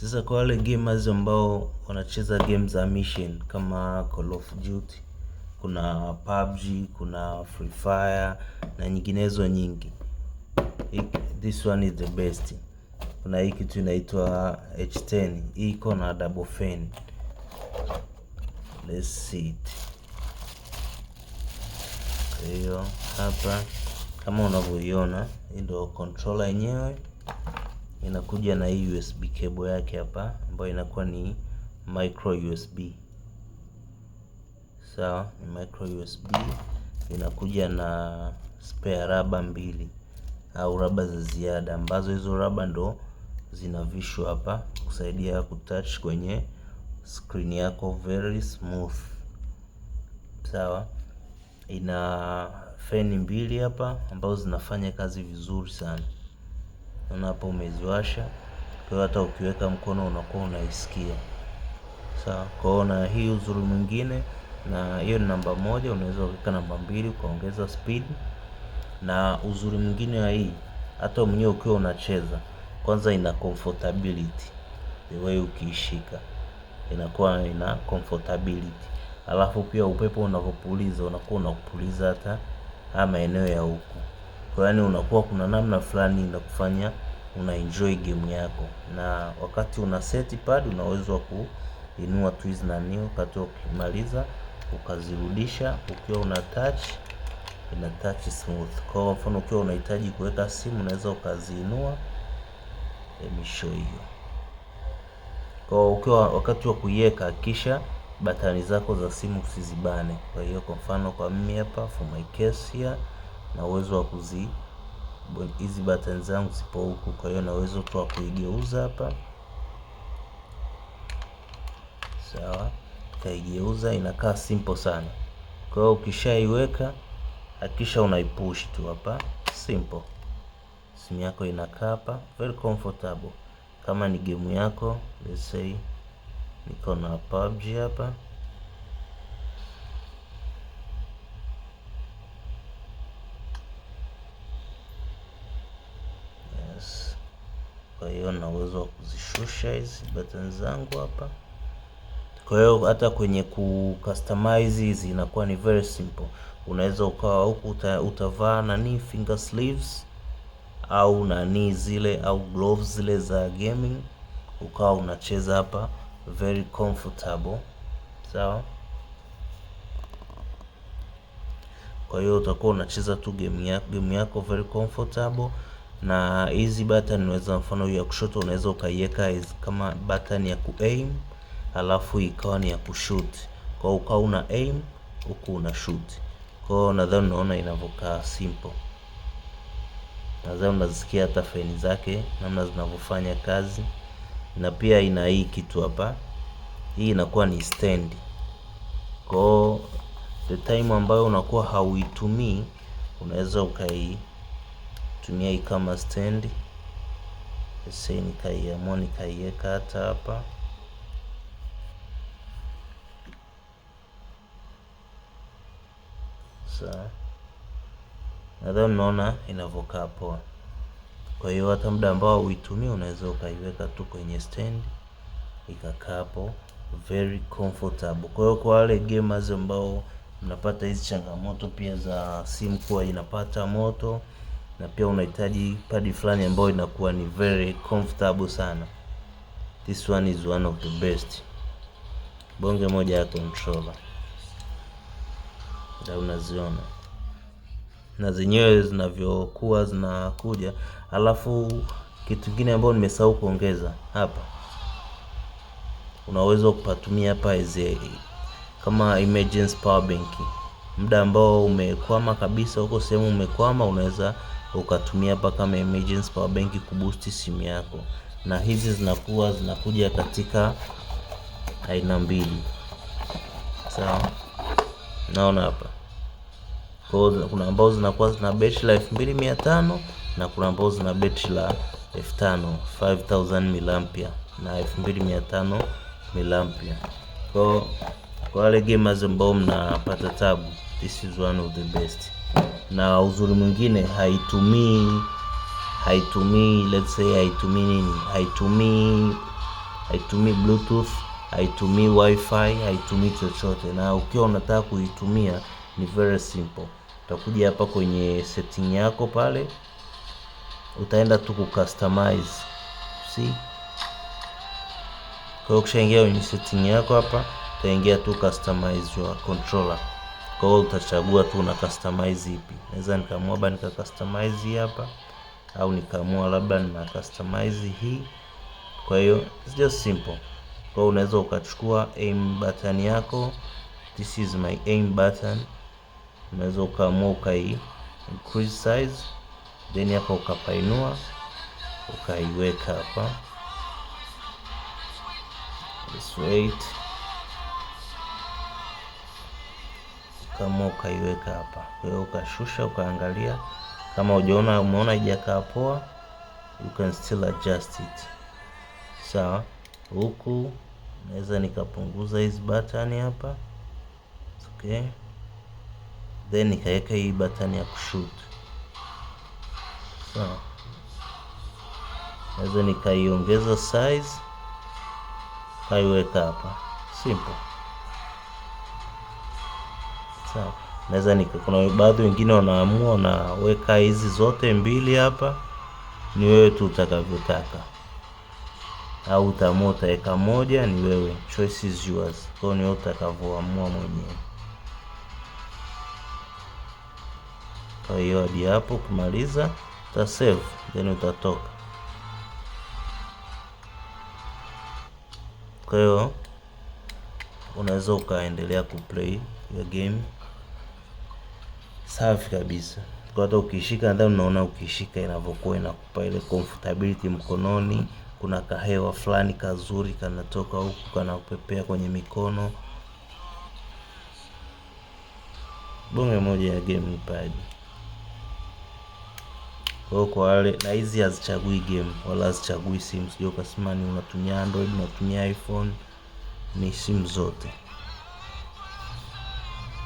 Sasa kwa wale gamers ambao wanacheza game za mission kama Call of Duty, kuna PUBG, kuna Free Fire na nyinginezo nyingi, this one is the best. Kuna hii kitu inaitwa H10, hii iko na double fan. Let's see it. Kwa hiyo hapa kama unavyoiona, hii ndio controller yenyewe. Inakuja na hii USB cable yake hapa ambayo inakuwa ni micro USB. Sawa, ni micro USB. Inakuja na spare rubber mbili au rubber za ziada, ambazo hizo rubber ndo zinavishwa hapa kusaidia kutouch kwenye screen yako very smooth. Sawa, ina feni mbili hapa ambazo zinafanya kazi vizuri sana. Naona hapo umeziwasha, kwa hiyo hata ukiweka mkono unakuwa unaisikia. Sawa, kwa hiyo na hii uzuri mwingine, na hiyo ni namba 1, unaweza kuweka namba 2 kuongeza speed. Na uzuri mwingine wa hii, hata mwenyewe ukiwa unacheza, kwanza ina comfortability. The way ukiishika inakuwa ina comfortability. Alafu pia upepo unavyopuliza unakuwa unakupuliza hata maeneo ya huku. Kwa yani unakuwa kuna namna fulani inakufanya una enjoy game yako. Na wakati una set pad unaweza kuinua tu hizi nani, wakati ukimaliza ukazirudisha, ukiwa una touch ina touch smooth. Kwa mfano ukiwa unahitaji kuweka simu unaweza ukaziinua. Let me show you. Kwa ukiwa wakati wa kuiweka, kisha batani zako za simu usizibane. Kwa hiyo kwa mfano kwa mimi hapa for my case here, na uwezo wa hizi button zangu zipo huku, kwa hiyo na uwezo tu wa kuigeuza hapa. Sawa, kaigeuza, inakaa simple sana. Kwa hiyo ukishaiweka, hakisha unaipush tu hapa, simple. Simu yako inakaa hapa very comfortable. Kama ni game yako, let's say niko na PUBG hapa. Yes. Kwa hiyo na uwezo wa kuzishusha hizi button zangu hapa. Kwa hiyo hata kwenye customize hizi inakuwa ni very simple. Unaweza ukawa huku utavaa nani finger sleeves au nani zile au gloves zile za gaming, ukawa unacheza hapa very comfortable. Sawa, kwa hiyo utakuwa unacheza tu game yako very comfortable. Na hizi button unaweza, mfano ya kushoto unaweza ukaiweka kama button ya ku-aim, alafu ikawa ni ya kushoot. Kwa hiyo ukawa una aim huku una shoot. Kwa hiyo nadhani unaona inavyokaa simple. Nadhani unasikia hata feni zake namna zinavyofanya kazi. Na pia ina hii kitu hapa, hii inakuwa ni stand. Kwa hiyo the time ambayo unakuwa hauitumii, unaweza ukaitumia hii kama stand. Sasa nikaiweka hata hapa. Sawa, nadhani unaona inavyokaa poa. Kwa hiyo hata muda ambao uitumii unaweza ukaiweka tu kwenye stand ikakaa hapo very comfortable. Kwa hiyo kwa wale gamers ambao mnapata hizi changamoto pia za simu kuwa inapata moto, na pia unahitaji padi fulani ambayo inakuwa ni very comfortable sana, this one is one of the best. Bonge moja ya controller. Ndio unaziona na zenyewe zinavyokuwa zinakuja. Alafu kitu kingine ambacho nimesahau kuongeza hapa, unaweza kupatumia hapa kama emergency power bank. Muda ambao umekwama kabisa, huko sehemu umekwama, unaweza ukatumia hapa kama emergency power bank kuboost simu yako. Na hizi zinakuja katika aina mbili. Sawa, naona hapa kuna ambao zinakuwa zina betri la 2500 na kuna ambao zina betri la 5000 mAh na 2500 mAh. Kwa wale gamers ambao mnapata tabu, this is one of the best. Na uzuri mwingine haitumii let's say haitumii haitumii bluetooth, haitumii wifi, haitumii chochote. Na ukiwa unataka kuitumia ni very simple. Utakuja hapa kwenye setting yako pale, utaenda tu ku customize. See? Kwa hiyo ukishaingia kwenye setting yako hapa, utaingia tu customize your controller. Kwa hiyo utachagua tu una customize ipi. Naweza nikaamua labda nika customize hapa, au nikaamua labda nina customize hii. Kwa hiyo it's just simple. Kwa hiyo unaweza ukachukua aim button yako. This is my aim button. Unaweza ukaamua ukai increase size, then hapa ukapainua, ukaiweka hapa. Just wait. Kama ukaiweka hapa. Kwa hiyo ukashusha, ukaangalia kama umeona haijakaa poa, you can still adjust it. Sawa. Huku naweza nikapunguza hizi button hapa. Okay. Then nikaweka hii button ya kushoot. Sawa. Naweza nikaiongeza size, kaiweka hapa. Simple. Sawa. Naweza kuna baadhi wengine wanaamua wanaweka hizi zote mbili hapa. Ni wewe tu utakavyotaka. Au utaamua utaweka moja, ni wewe. Choice is yours. Kwa hiyo ni wewe utakavyoamua mwenyewe. Kwa hiyo hadi hapo kumaliza, uta save, then utatoka. Kwa hiyo unaweza ukaendelea kuplay your game safi kabisa. Kwa hata ukishika, nadhani unaona ukishika inavyokuwa inakupa ile comfortability mkononi. Kuna kahewa fulani kazuri kanatoka huku kanakupepea kwenye mikono. Bonge moja ya game pad. Kwa wale, na hizi hazichagui game wala hazichagui simu. Sio ukasema ni unatumia Android, unatumia iPhone, ni simu zote.